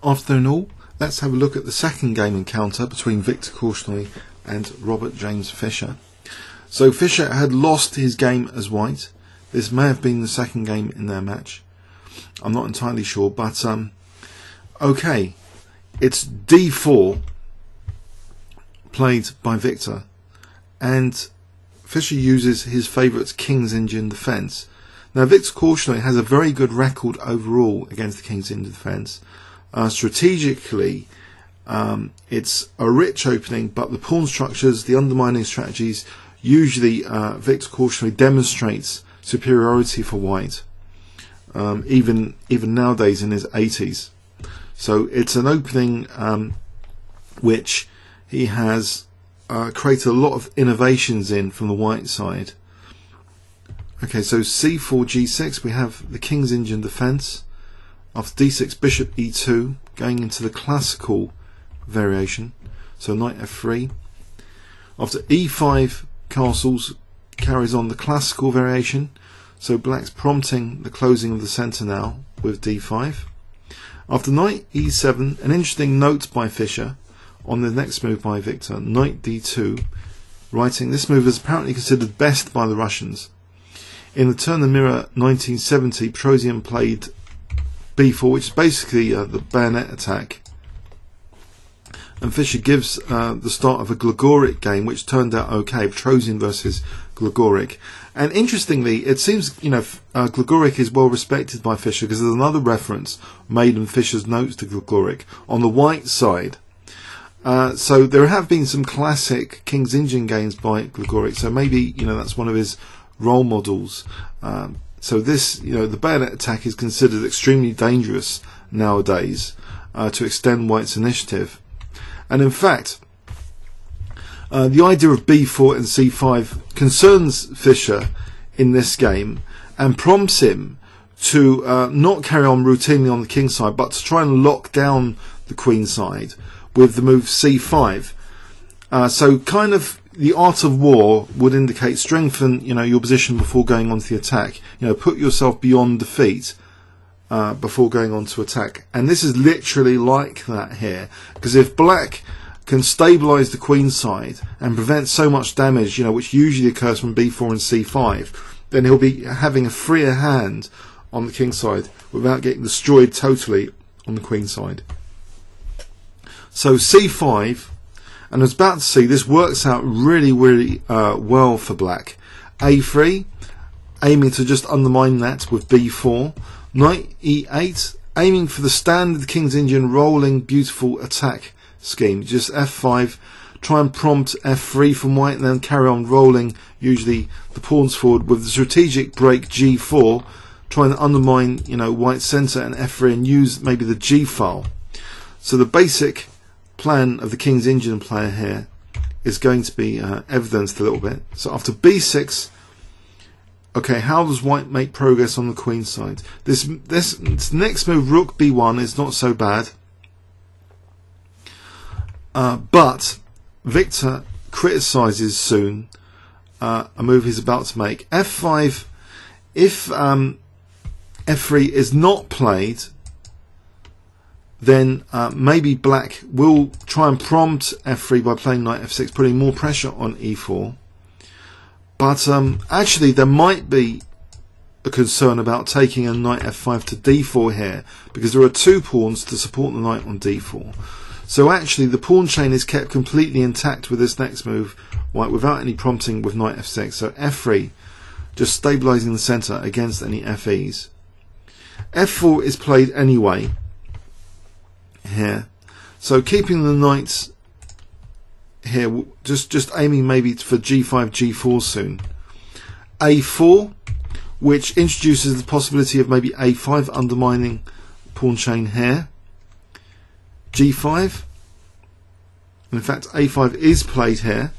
Afternoon all, let's have a look at the second game encounter between Viktor Korchnoi and James Fischer. So Fischer had lost his game as white. This may have been the second game in their match. I'm not entirely sure, but okay. It's d4 played by Viktor, and Fischer uses his favourite King's Indian defence. Now Viktor Korchnoi has a very good record overall against the King's Indian defence. Strategically, it's a rich opening, but the pawn structures, the undermining strategies, usually Viktor Korchnoi demonstrates superiority for white, even nowadays in his 80s. So it's an opening which he has created a lot of innovations in from the white side. Okay, so c4, g6, we have the King's Indian defence. After d6, bishop e2, going into the classical variation, so knight f3. After e5, castles, carries on the classical variation, so black's prompting the closing of the centre now with d5. After knight e7, an interesting note by Fischer on the next move by Viktor, knight d2, writing this move is apparently considered best by the Russians. In the turn the mirror 1970, Petrosian played b4, which is basically the bayonet attack, and Fischer gives the start of a Gligoric game, which turned out okay, Petrosian versus Gligoric. And interestingly, it seems Gligoric is well respected by Fischer, because there's another reference made in Fischer's notes to Gligoric on the white side. So there have been some classic King's Indian games by Gligoric, so maybe that's one of his role models. So this, the bayonet attack is considered extremely dangerous nowadays to extend white's initiative. And in fact, the idea of b4 and c5 concerns Fischer in this game and prompts him to not carry on routinely on the king side, but to try and lock down the queen side with the move c5. So kind of the art of war would indicate strengthen your position before going on to the attack. Put yourself beyond defeat before going on to attack. And this is literally like that here, because if black can stabilise the queen side and prevent so much damage, which usually occurs from b4 and c5, then he'll be having a freer hand on the king side without getting destroyed totally on the queen side. So c5, and I was about to see, this works out really well for black. a3, aiming to just undermine that with b4. Knight e8, aiming for the standard King's Indian rolling beautiful attack scheme. Just f5, try and prompt f3 from white, and then carry on rolling usually the pawns forward with the strategic break g4, trying to undermine white's centre and f3 and use maybe the g file. So the basic plan of the King's Indian player here is going to be evidenced a little bit. So after b6, okay, how does white make progress on the queen side? This next move, rook b1, is not so bad, but Viktor criticises soon a move he's about to make. f5, if f3 is not played, then maybe black will try and prompt f3 by playing knight f6, putting more pressure on e4. But actually there might be a concern about taking a knight f5 to d4 here, because there are two pawns to support the knight on d4. So actually the pawn chain is kept completely intact with this next move, white, without any prompting with knight f6. So f3, just stabilising the centre against any FEs. f4 is played anyway here, so keeping the knights here, just aiming maybe for g5, g4 soon. a4, which introduces the possibility of maybe a5 undermining pawn chain here. g5, in fact a5 is played here,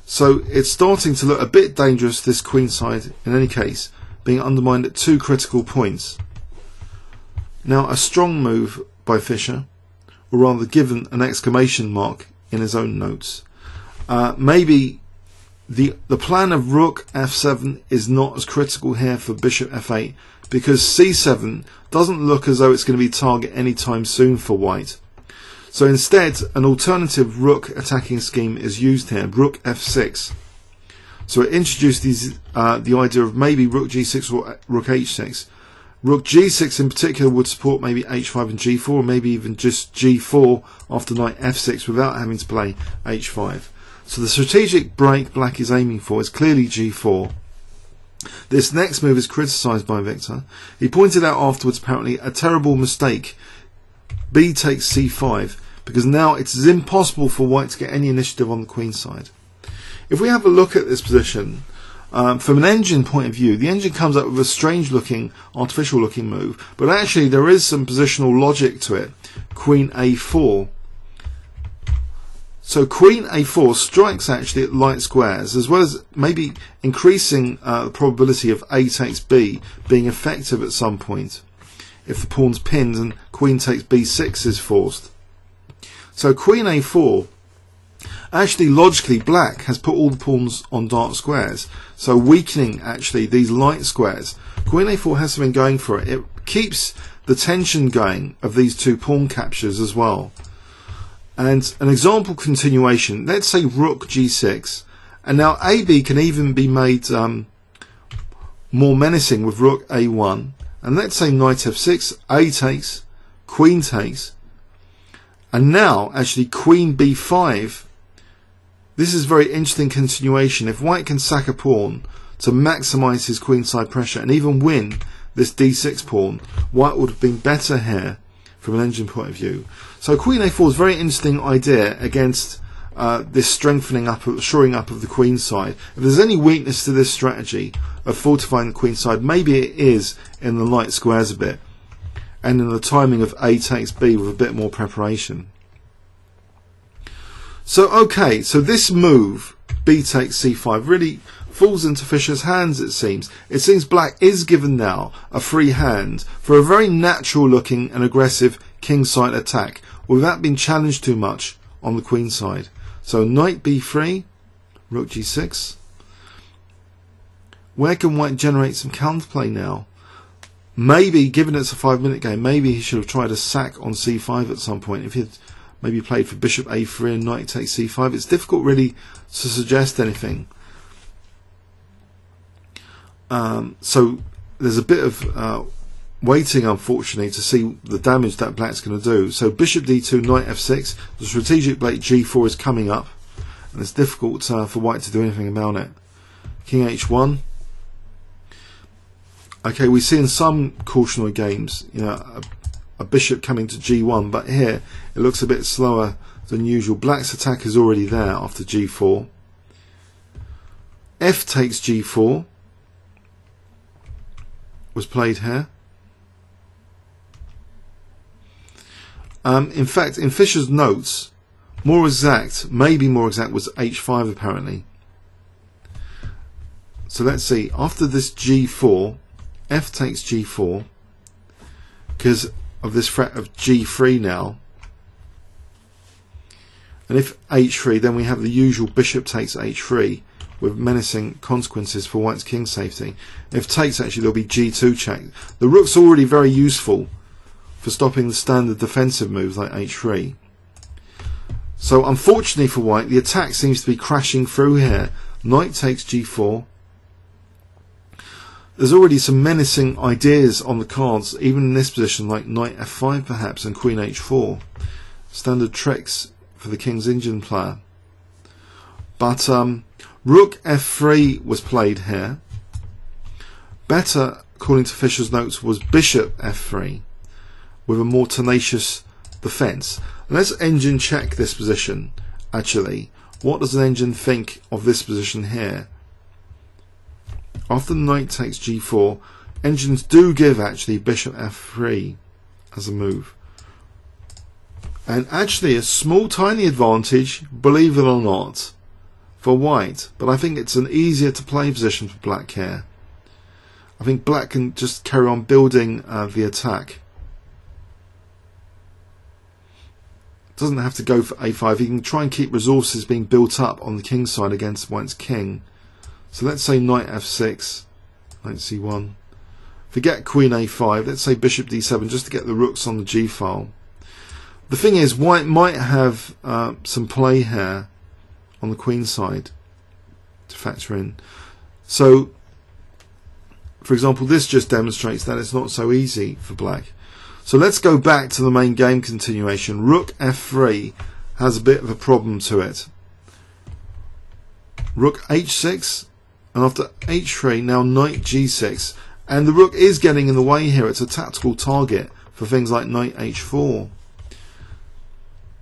so it's starting to look a bit dangerous, this queen side, in any case, being undermined at two critical points. Now a strong move by Fischer, or rather given an exclamation mark in his own notes, maybe the plan of rook f7 is not as critical here for bishop f8, because c7 doesn't look as though it's going to be target anytime soon for white. So instead, an alternative rook attacking scheme is used here, rook f6. So it introduced the idea of maybe rook g6 or rook h6. Rook g6 in particular would support maybe h5 and g4, or maybe even just g4 after knight f6 without having to play h5. So the strategic break black is aiming for is clearly g4. This next move is criticised by Viktor. He pointed out afterwards apparently a terrible mistake. B takes c5, because now it is impossible for white to get any initiative on the queen side. If we have a look at this position, from an engine point of view, the engine comes up with a strange looking, artificial looking move, but actually there is some positional logic to it. Queen a4. So queen a4 strikes actually at light squares, as well as maybe increasing the probability of a takes b being effective at some point, if the pawn's pinned and queen takes b6 is forced. So queen a4, actually logically black has put all the pawns on dark squares, so weakening actually these light squares. Queen a4 has something going for it. It keeps the tension going of these two pawn captures as well. And an example continuation, let's say rook g6, and now AB can even be made more menacing with rook a1, and let's say knight f6, A takes, queen takes, and now actually queen b5. This is very interesting continuation. If white can sack a pawn to maximise his queenside pressure and even win this d6 pawn, white would have been better here from an engine point of view. So queen a4 is a very interesting idea against this strengthening up, shoring up of the queen side. If there's any weakness to this strategy of fortifying the queen side, maybe it is in the light squares a bit, and in the timing of A takes B with a bit more preparation. So okay, so this move, B takes c5, really falls into Fischer's hands, it seems. It seems black is given now a free hand for a very natural looking and aggressive kingside attack without being challenged too much on the queen side. So knight b3, rook g6. Where can white generate some counterplay now? Maybe, given it's a 5-minute game, maybe he should have tried a sack on c5 at some point. If he'd maybe played for bishop a3 and knight takes c5, it's difficult really to suggest anything. So there's a bit of waiting, unfortunately, to see the damage that black's going to do. So bishop d2, knight f6, the strategic blade g4 is coming up, and it's difficult for white to do anything about it. King h1. Okay, we see in some Korchnoi games, you know, a bishop coming to g1, but here it looks a bit slower than usual. Black's attack is already there after g4. F takes g4 was played here. In fact, in Fischer's notes, more exact, maybe more exact, was h5 apparently. So let's see, after this g4, F takes g4, because of this threat of g3 now. And if h3, then we have the usual bishop takes h3 with menacing consequences for white's king safety. If takes, actually there'll be g2 check. The rook's already very useful for stopping the standard defensive moves like h3. So unfortunately for white, the attack seems to be crashing through here. Knight takes g4. There's already some menacing ideas on the cards, even in this position, like knight f5 perhaps and queen h4. Standard tricks for the King's Indian player. But rook f3 was played here. Better, according to Fischer's notes, was bishop f3 with a more tenacious defence. Let's engine check this position, actually. What does an engine think of this position here? After the knight takes g4, engines do give actually bishop f3 as a move. And actually a small tiny advantage, believe it or not, for white. But I think it's an easier to play position for black here. I think black can just carry on building the attack. doesn't have to go for a5. He can try and keep resources being built up on the king side against white's king. So let's say knight f6, knight c1. Forget queen a5. Let's say bishop d7 just to get the rooks on the g file. The thing is, white might have some play here on the queen side to factor in. So, for example, this just demonstrates that it's not so easy for black. So let's go back to the main game continuation. Rook f3 has a bit of a problem to it. Rook h6, and after h3, now knight g6. And the rook is getting in the way here. It's a tactical target for things like knight h4.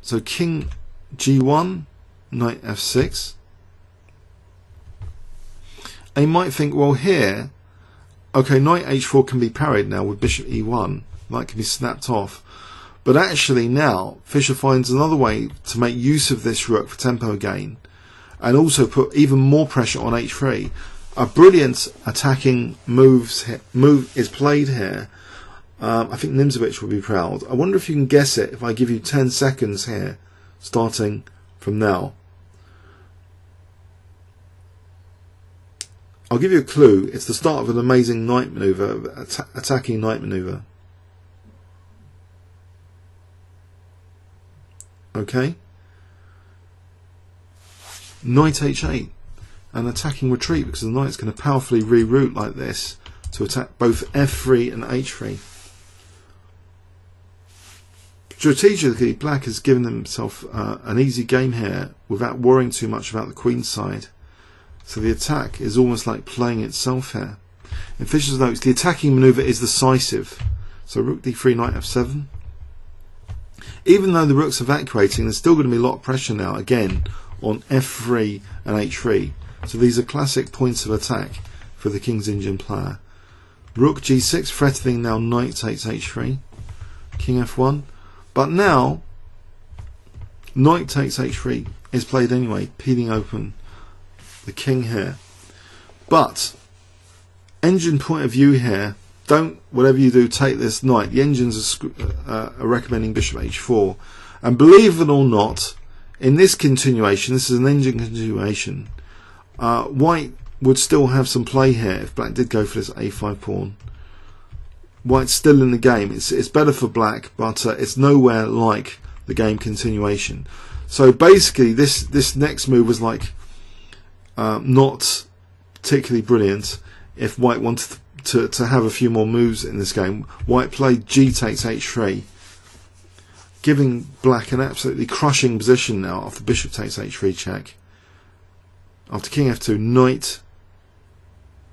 So king g1, knight f6. And you might think, well, here, okay, knight h4 can be parried now with bishop e1. That can be snapped off. But actually now, Fischer finds another way to make use of this rook for tempo gain, and also put even more pressure on h3. A brilliant attacking move is played here. I think Nimzowitsch will be proud. I wonder if you can guess it if I give you 10 seconds here, starting from now. I'll give you a clue. It's the start of an amazing knight maneuver, attacking knight maneuver. Okay. Knight h8, an attacking retreat, because the knight's going to powerfully reroute like this to attack both f3 and h3. Strategically, black has given himself an easy game here without worrying too much about the queen side. So the attack is almost like playing itself here. In Fischer's notes, the attacking manoeuvre is decisive. So rook d3, knight f7. Even though the rook's evacuating, there's still going to be a lot of pressure now, again, on f3 and h3. So these are classic points of attack for the King's Indian player. Rook g6, threatening now knight takes h3. King f1. But now, knight takes h3 is played anyway, peeling open the king here. But, engine point of view here, don't, whatever you do, take this knight. The engines are recommending bishop h4. And believe it or not, in this continuation, this is an engine continuation, white would still have some play here if black did go for this a5 pawn. White's still in the game. It's better for black, but it's nowhere like the game continuation. So basically, this next move was like not particularly brilliant if white wanted to have a few more moves in this game. White played g takes h3, giving black an absolutely crushing position now after bishop takes h3 check. After king f2, knight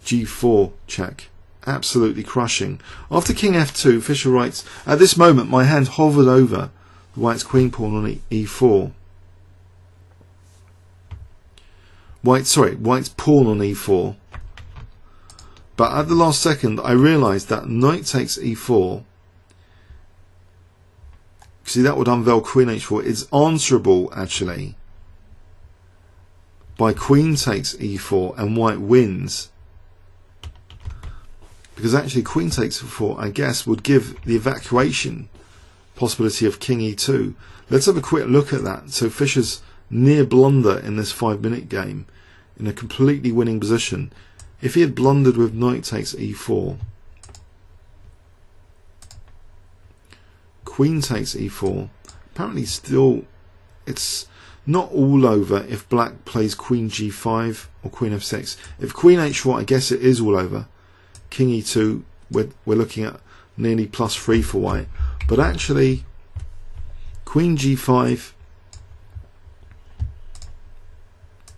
g4 check. Absolutely crushing. After king f2, Fischer writes, at this moment my hand hovered over the white's queen pawn on e4. White's pawn on e4. But at the last second I realised that knight takes e4, see, that would unveil queen h4, is answerable actually by queen takes e4, and white wins. Because actually queen takes e4, I guess, would give the evacuation possibility of king e2. Let's have a quick look at that. So Fischer's near blunder in this 5-minute game, in a completely winning position. If he had blundered with knight takes e4, queen takes e4, apparently still it's not all over if black plays queen g5 or queen f6. If queen h4, I guess it is all over. King e2, we're looking at nearly +3 for white. But actually, queen g5,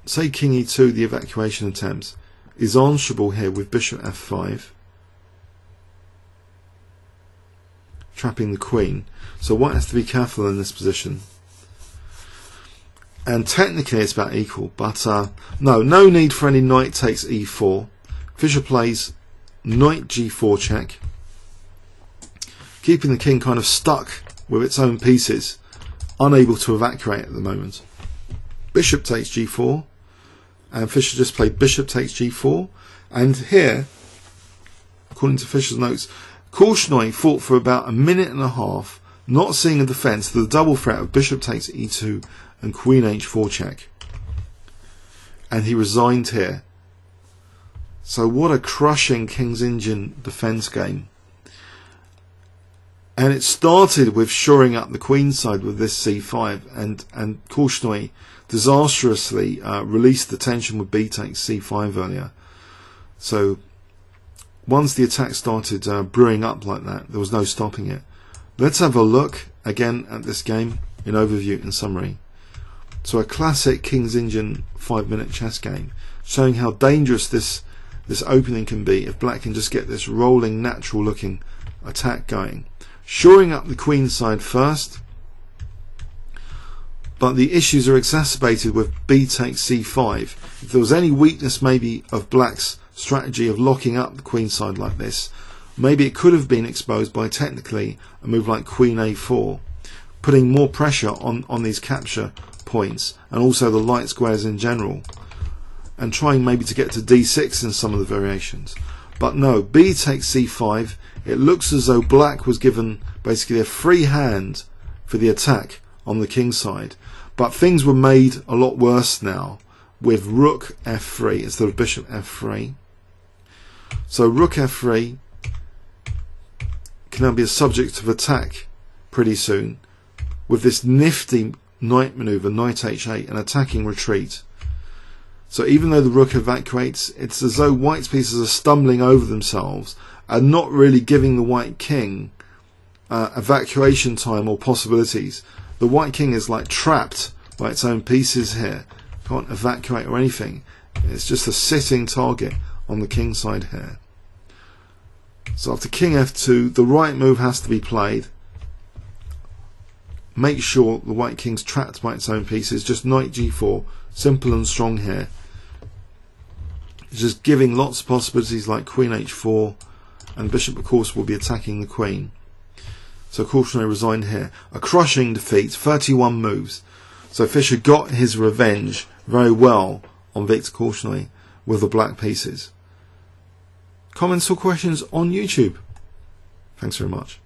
say king e2, the evacuation attempts, is answerable here with bishop f5, trapping the queen. So white has to be careful in this position. And technically it's about equal, but no need for any knight takes e4. Fischer plays knight g4 check, keeping the king kind of stuck with its own pieces, unable to evacuate at the moment. Bishop takes g4, and Fischer just played bishop takes g4. And here, according to Fischer's notes, Korchnoi fought for about a minute and a half, not seeing a defence to the double threat of bishop takes e2 and queen h4 check. And he resigned here. So what a crushing King's Indian defence game. And it started with shoring up the queenside with this c5, and Korchnoi disastrously released the tension with b takes c5 earlier. So once the attack started brewing up like that, there was no stopping it. Let's have a look again at this game in overview and summary. So a classic King's Indian 5-minute chess game, showing how dangerous this opening can be if black can just get this rolling, natural looking attack going. Shoring up the queen side first, but the issues are exacerbated with b takes c5. If there was any weakness maybe of black's strategy of locking up the queen side like this, maybe it could have been exposed by technically a move like queen a4, putting more pressure on these capture points and also the light squares in general, and trying maybe to get to d6 in some of the variations. But no, b takes c5. It looks as though black was given basically a free hand for the attack on the king side, but things were made a lot worse now with rook f3 instead of bishop f3. So rook f3 can now be a subject of attack pretty soon with this nifty knight maneuver, knight h8, and attacking retreat. So even though the rook evacuates, it's as though white's pieces are stumbling over themselves and not really giving the white king evacuation time or possibilities. The white king is like trapped by its own pieces here, can't evacuate or anything. It's just a sitting target on the king side here. So after king f2, the right move has to be played. Make sure the white king's trapped by its own pieces. Just knight g4, simple and strong here. Just giving lots of possibilities like queen h4, and bishop of course will be attacking the queen. So Korchnoi resigned here. A crushing defeat, 31 moves. So Fischer got his revenge very well on Viktor Korchnoi with the black pieces. Comments or questions on YouTube? Thanks very much.